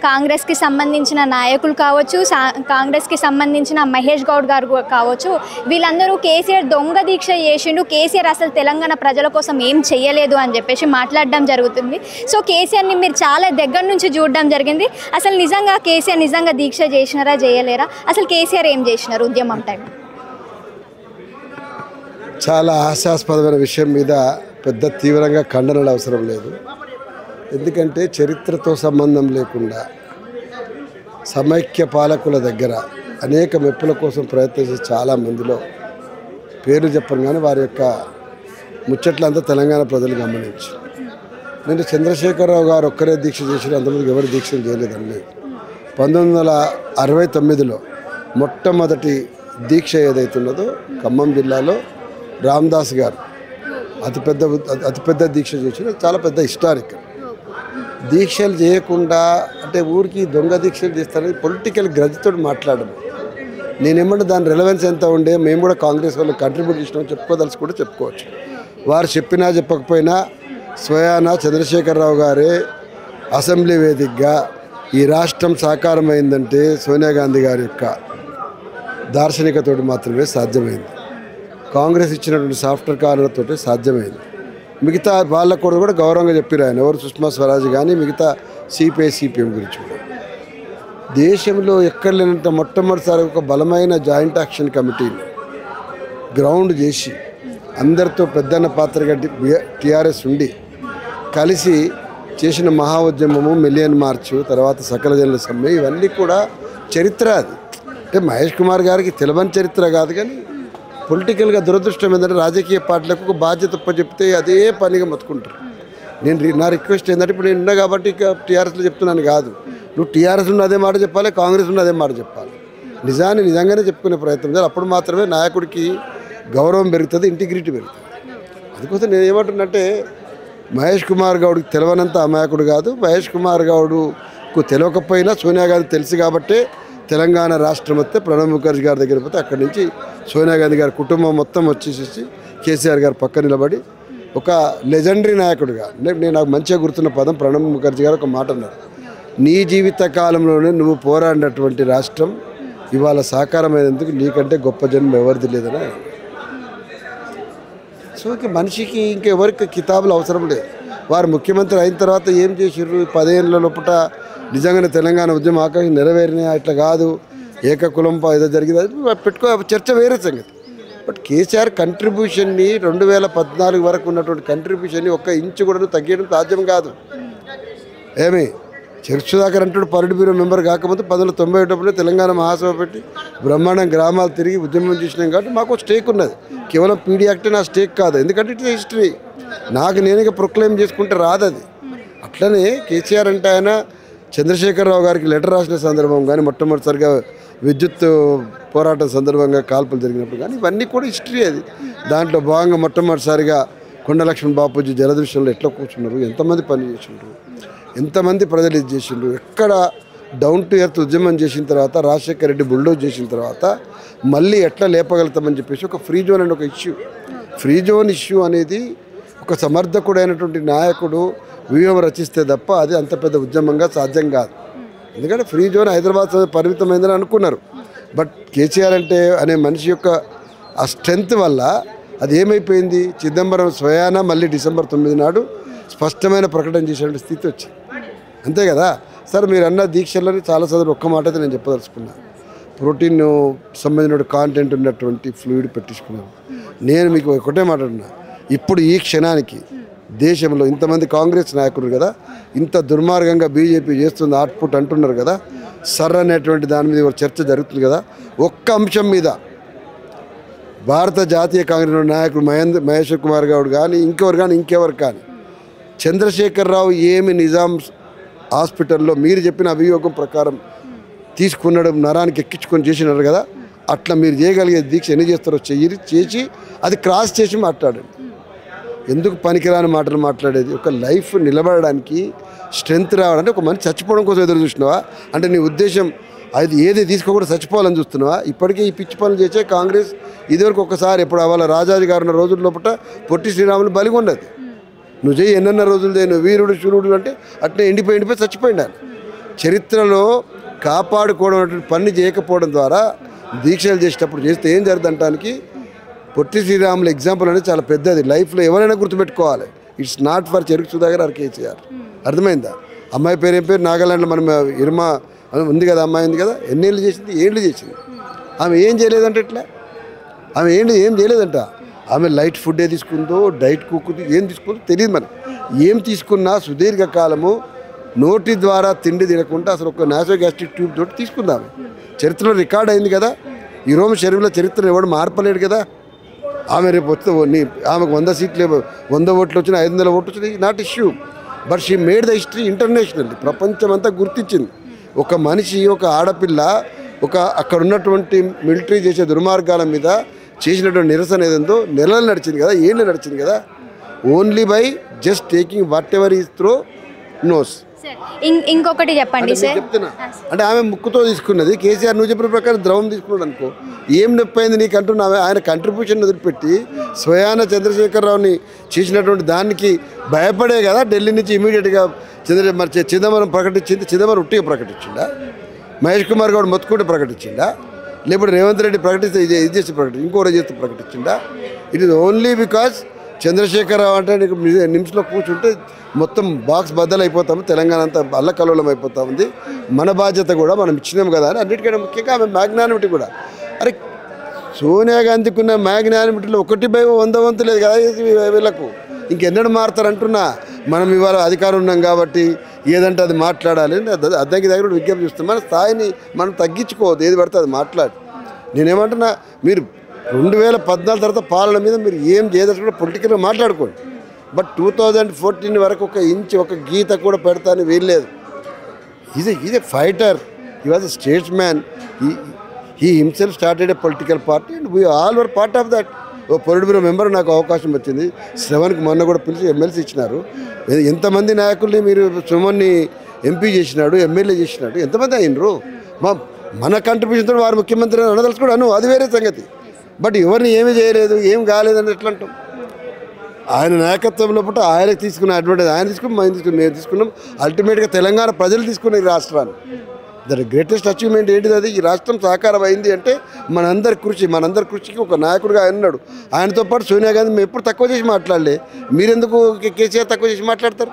కాంగ్రెస్కి సంబంధించిన నాయకులు కావచ్చు, కాంగ్రెస్కి సంబంధించిన మహేష్ గౌడ్ గారు కావచ్చు, వీళ్ళందరూ కేసీఆర్ దొంగ దీక్ష చేసిండు, కేసీఆర్ అసలు తెలంగాణ ప్రజల కోసం ఏం చెయ్యలేదు అని చెప్పేసి మాట్లాడడం జరుగుతుంది. సో కేసీఆర్ని మీరు చాలా దగ్గర నుంచి చూడడం జరిగింది. అసలు నిజంగా కేసీఆర్ నిజంగా దీక్ష చేసినారా చేయలేరా? అసలు కేసీఆర్ ఏం చేసినారు ఉద్యమం టైం? చాలా హాస్యాస్పదమైన విషయం మీద పెద్ద తీవ్రంగా ఖండనలు అవసరం లేదు. ఎందుకంటే చరిత్రతో సంబంధం లేకుండా సమైక్య పాలకుల దగ్గర అనేక మెప్పుల కోసం ప్రయత్నించే చాలా మందిలో పేర్లు చెప్పను కానీ వారి యొక్క ముచ్చట్లంతా తెలంగాణ ప్రజలు గమనించి, నేను చంద్రశేఖరరావు గారు ఒక్కరే దీక్ష చేసిన, అంతమందికి ఎవరు దీక్షలు చేయలేదండి. 1969లో మొట్టమొదటి దీక్ష ఏదైతున్నదో ఖమ్మం జిల్లాలో రామదాస్ గారు అతిపెద్ద దీక్ష చేసిన, చాలా పెద్ద హిస్టారిక్. దీక్షలు చేయకుండా అంటే ఊరికి దొంగ దీక్షలు చేస్తారని పొలిటికల్ గ్రజ్తో మాట్లాడము. నేనేమంటే దాని రెలవెన్స్ ఎంత ఉండే, మేము కూడా కాంగ్రెస్ వాళ్ళు కంట్రిబ్యూట్ చేసినామని చెప్పుకోదలుసు కూడా చెప్పుకోవచ్చు. వారు చెప్పినా చెప్పకపోయినా స్వయాన చంద్రశేఖరరావు గారే అసెంబ్లీ వేదికగా ఈ రాష్ట్రం సాకారమైందంటే సోనియా గాంధీ గారి యొక్క దార్శనికతోటి మాత్రమే సాధ్యమైంది. కాంగ్రెస్ ఇచ్చినటువంటి సాఫ్ట్వేర్ కార్లతో సాధ్యమైంది. మిగతా వాళ్ళకు కూడా గౌరవంగా చెప్పారు ఆయన, ఎవరు సుష్మా స్వరాజ్ కానీ మిగతా సిపిఎం గురించి కూడా. దేశంలో ఎక్కడ లేనంత మొట్టమొదటిసారి ఒక బలమైన జాయింట్ యాక్షన్ కమిటీని గ్రౌండ్ చేసి అందరితో పెద్దన్న పాత్రగా టీఆర్ఎస్ ఉండి కలిసి చేసిన మహా ఉద్యమము, మిలియన్ మార్చు, తర్వాత సకల జనుల సమ్మె, ఇవన్నీ కూడా చరిత్ర. అది అంటే మహేష్ కుమార్ గారికి తెలవని చరిత్ర కాదు, కానీ పొలిటికల్గా దురదృష్టం ఏంటంటే రాజకీయ పార్టీలకు ఒక బాధ్యత చెప్తే అదే పనిగా మొత్తుకుంటారు. నా రిక్వెస్ట్ ఏంటంటే, ఇప్పుడు నేను ఉన్నా కాబట్టి ఇక టీఆర్ఎస్లో చెప్తున్నాను కాదు, నువ్వు టీఆర్ఎస్ ఉన్న అదే మాట చెప్పాలి, కాంగ్రెస్ ఉన్న అదే మాట చెప్పాలి. నిజంగానే చెప్పుకునే ప్రయత్నం చేయాలి. అప్పుడు మాత్రమే నాయకుడికి గౌరవం పెరుగుతుంది, ఇంటిగ్రిటీ పెరుగుతుంది. అందుకోసం నేను ఏమంటున్నంటే, మహేష్ కుమార్ గౌడ్కి తెలవనంత అమాయకుడు కాదు. మహేష్ కుమార్ గౌడ్కు తెలియకపోయినా సోనియా గాంధీ తెలుసు కాబట్టే తెలంగాణ రాష్ట్రం వస్తే ప్రణబ్ ముఖర్జీ గారి దగ్గర పోతే అక్కడి నుంచి సోనియా గాంధీ గారి కుటుంబం మొత్తం వచ్చేసి కేసీఆర్ గారు పక్క నిలబడి ఒక లెజెండరీ నాయకుడిగా, నేను నాకు మంచిగా గుర్తున్న పదం ప్రణబ్ ముఖర్జీ గారు ఒక మాట అన్నారు, నీ జీవిత కాలంలోనే నువ్వు పోరాడినటువంటి రాష్ట్రం ఇవాళ సాకారమైనందుకు నీకంటే గొప్ప జన్మ ఎవరిది లేదని. సో ఇక మనిషికి ఇంకెవరికి కితాబులు అవసరం లేదు. వారు ముఖ్యమంత్రి అయిన తర్వాత ఏం చేసిర్రు, 10 ఏళ్ళ లోపల నిజంగానే తెలంగాణ ఉద్యమ ఆకాంక్ష నెరవేరినా ఇట్లా కాదు, ఏకకులం ఏదో జరిగింది, అది పెట్టుకో, చర్చ వేరే సంగతి. బట్ కేసీఆర్ కంట్రిబ్యూషన్ని 2014 వరకు ఉన్నటువంటి కంట్రిబ్యూషన్ని 1 ఇంచు కూడా తగ్గడం సాధ్యం కాదు. ఏమి చర్చదాకర్ అంటాడు పొలిట్ బ్యూరో మెంబర్ కాకపోతే 1991లో తెలంగాణ మహాసభ పెట్టి బ్రహ్మాండం గ్రామాలు తిరిగి ఉద్యమం చేసినాం కాబట్టి మాకు స్టేక్ ఉన్నది. కేవలం పీడీ యాక్టే నా స్టేక్ కాదు, ఎందుకంటే ఇట్స్ హిస్టరీ. నాకు నేనుగా ప్రొక్లెయిమ్ చేసుకుంటే రాదు అది. అట్లనే కేసీఆర్ అంటే ఆయన చంద్రశేఖరరావు గారికి లెటర్ రాసిన సందర్భం కానీ, మొట్టమొదటిసారిగా విద్యుత్ పోరాటం సందర్భంగా కాల్పులు జరిగినప్పుడు కానీ, ఇవన్నీ కూడా హిస్టరీ. అది దాంట్లో భాగంగా మొట్టమొదటిసారిగా కొండ లక్ష్మణ్ బాపూజీ జలదృశ్యంలో ఎట్లా కూర్చున్నారు, ఎంతమంది పని చేసిండ్రు, ఎంతమంది ప్రజలు ఇది చేసిండ్రు, ఎక్కడ డౌన్ టు ఎర్త్ ఉద్యమం చేసిన తర్వాత రాజశేఖర రెడ్డి బుల్డోజ్ చేసిన తర్వాత మళ్ళీ ఎట్లా లేపగలుగుతామని చెప్పేసి ఒక ఫ్రీ జోన్ అనే ఒక ఇష్యూ. ఫ్రీ జోన్ ఇష్యూ అనేది ఒక సమర్థకుడైనటువంటి నాయకుడు వ్యూహం రచిస్తే తప్ప అది అంత పెద్ద ఉద్యమంగా సాధ్యం కాదు. ఎందుకంటే ఫ్రీ జోన్ హైదరాబాద్ పరిమితమైందని అనుకున్నారు. బట్ కేసీఆర్ అంటే అనే మనిషి యొక్క ఆ స్ట్రెంగ్త్ వల్ల అది ఏమైపోయింది, చిదంబరం స్వయాన మళ్ళీ డిసెంబర్ 9 నాడు స్పష్టమైన ప్రకటన చేసేటువంటి స్థితి వచ్చింది. అంతే కదా సార్. మీరు అన్న దీక్షలని చాలా చదువు ఒక్క మాట అయితే నేను చెప్పదలుచుకున్నాను. ప్రోటీన్ సంబంధించిన కాంటెంట్ ఉన్నటువంటి ఫ్లూయిడ్ పెట్టించుకున్నాను. నేను మీకు ఒకటే మాట్లాడుతున్నా, ఇప్పుడు ఈ క్షణానికి దేశంలో ఇంతమంది కాంగ్రెస్ నాయకులు కదా, ఇంత దుర్మార్గంగా బీజేపీ చేస్తుంది అవుట్పుట్ అంటున్నారు కదా, సర్ అనేటువంటి దాని మీద చర్చ జరుగుతుంది కదా. ఒక్క అంశం మీద భారత జాతీయ కాంగ్రెస్ నాయకుడు మహేష్ కుమార్ గౌడ్ కానీ ఇంకెవరు కానీ చంద్రశేఖరరావు ఏమి నిజాం హాస్పిటల్లో మీరు చెప్పిన అభియోగం ప్రకారం తీసుకున్నాడు, నరానికి ఎక్కించుకొని చేసినారు కదా, అట్లా మీరు చేయగలిగే దీక్ష ఎన్ని చేస్తారో చేసి అది క్రాస్ చేసి మాట్లాడండి. ఎందుకు పనికిరాని మాటలు మాట్లాడేది? ఒక లైఫ్ నిలబడడానికి స్ట్రెంగ్త్ రావడానికి ఒక మనిషి చచ్చిపోవడం కోసం ఎదురు చూసినావా? అంటే నీ ఉద్దేశం అది ఏది తీసుకోకుండా చచ్చిపోవాలని చూస్తున్నావా? ఇప్పటికే ఈ పిచ్చి పనులు చేసే కాంగ్రెస్ ఇదివరకు ఒకసారి ఎప్పుడు వాళ్ళ రాజాజీ గారు ఉన్న రోజుల లోపల పొట్టి శ్రీరాములు బలిగొన్నది. నువ్వు చేయి ఎన్నెన్న రోజులదే, నువ్వు వీరుడు శూరుడు అంటే అట్లా ఎండిపోయి చచ్చిపోయిండాలి. చరిత్రలో కాపాడుకోవడం అనేటువంటి పని చేయకపోవడం ద్వారా దీక్షలు చేసేటప్పుడు చేస్తే ఏం జరుగుతుంటానికి పొట్టి శ్రీరాములు ఎగ్జాంపుల్ అనేది చాలా పెద్దది. లైఫ్లో ఎవరైనా గుర్తుపెట్టుకోవాలి. ఇట్స్ నాట్ ఫర్ చెరుకు సుధాకర్ ఆర్ కేసీఆర్. అర్థమైందా? అమ్మాయి పేరు ఏం పేరు? నాగాలాండ్లో మనం ఇర్మా ఉంది కదా, అమ్మాయి ఉంది కదా, ఎన్నేళ్ళు చేసింది? ఏళ్ళు చేసింది. ఆమె ఏం చేయలేదంటే ఎట్లా? ఆమె ఏం చేయలేదంట. ఆమె లైట్ ఫుడ్ ఏ తీసుకుందో, డైట్ కుక్కుందో, ఏం తీసుకుందో తెలియదు. మనం ఏం తీసుకున్నా సుదీర్ఘకాలము నోటి ద్వారా తిండి తినకుండా అసలు ఒక నాసోగ్యాస్ట్రిక్ ట్యూబ్ తోటి తీసుకుందాం. చరిత్రలో రికార్డ్ అయింది కదా. ఈ రోమ శరీరంలో చరిత్రను ఎవడు మార్పలేడు కదా. ఆమె రేపు వస్తే ఆమెకు 100 సీట్లు 100 ఓట్లు వచ్చినా 500 ఓట్లు వచ్చినాయి, not issue. But she made the history international. ప్రపంచం అంతా గుర్తించింది. ఒక మనిషి, ఒక ఆడపిల్ల, అక్కడ ఉన్నటువంటి మిలిటరీ చేసే దుర్మార్గాల మీద చేసినటువంటి నిరసన ఏదందో నెలలు నడిచింది కదా, ఏళ్ళు నడిచింది కదా. Only by just taking whatever is throw nose. ఇంకొకటి చెప్పండి సార్. చెప్తున్నా అంటే ఆమె ముక్కుతో తీసుకున్నది. కేసీఆర్ నువ్వు చెప్పిన ప్రకారం ద్రవం తీసుకున్నాడు అనుకో, ఏం నొప్పి అయింది నీకు అంటున్నావే. ఆయన కంట్రిబ్యూషన్ వదిలిపెట్టి స్వయాన చంద్రశేఖరరావుని చేసినటువంటి దానికి భయపడే కదా ఢిల్లీ నుంచి ఇమీడియట్గా చిదంబరం ప్రకటించింది. చిదంబరం ఉట్టిగా ప్రకటించిండా? మహేష్ కుమార్ గౌడ్ మొత్తుకుంటే ప్రకటించిండా? లేకపోతే రేవంత్ రెడ్డి ప్రకటిస్తే ఇది చేసి ఇంకోటి చేస్తే ప్రకటించిండా? It is only because Chandrasekhar Rao అంటే నీకు నిమిషంలో కూర్చుంటే మొత్తం బాక్స్ బద్దలైపోతాము, తెలంగాణ అంతా అల్లకల్లోలం అయిపోతా ఉంది. మన బాధ్యత కూడా మనం ఇచ్చినాం కదా అని. అన్నిటికంటే ముఖ్యంగా ఆమె మ్యాగ్నానిమిటీ కూడా. అరే సోనియా గాంధీకి ఉన్న మ్యాగ్నానిమిటీలో 1/100 వంతు లేదు కదా వీళ్ళకు. ఇంకెన్నడూ మారుతారంటున్నా. మనం ఇవాళ అధికారం ఉన్నాం కాబట్టి ఏదంటే అది మాట్లాడాలి. అద్దంకి దగ్గర విజ్ఞప్తి చూస్తాం. మన స్థాయిని మనం తగ్గించుకోవద్దు, ఏది పడితే అది మాట్లాడి. నేనేమంటున్నా, మీరు 2014 తర్వాత పాలన మీద మీరు ఏం చేయదలుచుకుంటే పొలిటికల్గా మాట్లాడుకోండి. బట్ 2014 వరకు ఒక ఇంచ్, ఒక గీత కూడా పెడతాని వీల్లేదు. Is a fighter. He was a statesman. He himself started a political party and we all were part of that. ఓ పొలిట్ బ్యూరో మెంబర్ నాకు అవకాశం వచ్చింది. శ్రవణ్కి మొన్న కూడా పిలిచి ఎమ్మెల్సీ ఇచ్చినారు. ఎంతమంది నాయకుల్ని మీరు సుమన్ని ఎంపీ చేసినాడు, ఎమ్మెల్యే చేసినాడు, ఎంతమంది అయినరు? మన కంట్రిబ్యూషన్తో వారు ముఖ్యమంత్రి అనదలుచుకోవడాను, అది వేరే సంగతి. బట్ ఎవరిని ఏమీ చేయలేదు, ఏం కాలేదని ఎట్లా అంటాం? ఆయన నాయకత్వంలో పుట్ట ఆయనకు తీసుకున్న అడ్వాంటేజ్ ఆయన తీసుకుని, మేము తీసుకుని, మేము తీసుకున్నాం. అల్టిమేట్గా తెలంగాణ ప్రజలు తీసుకున్న ఈ రాష్ట్రాన్ని. దట్ గ్రేటెస్ట్ అచీవ్మెంట్ ఏంటిది? అది ఈ రాష్ట్రం సాకారం అయింది అంటే మనందరి కృషికి ఒక నాయకుడిగా ఆయన ఉన్నాడు. ఆయనతో పాటు సోనియా గాంధీ మేము ఎప్పుడు తక్కువ చేసి మాట్లాడలే. మీరెందుకు కేసీఆర్ తక్కువ చేసి మాట్లాడతారు?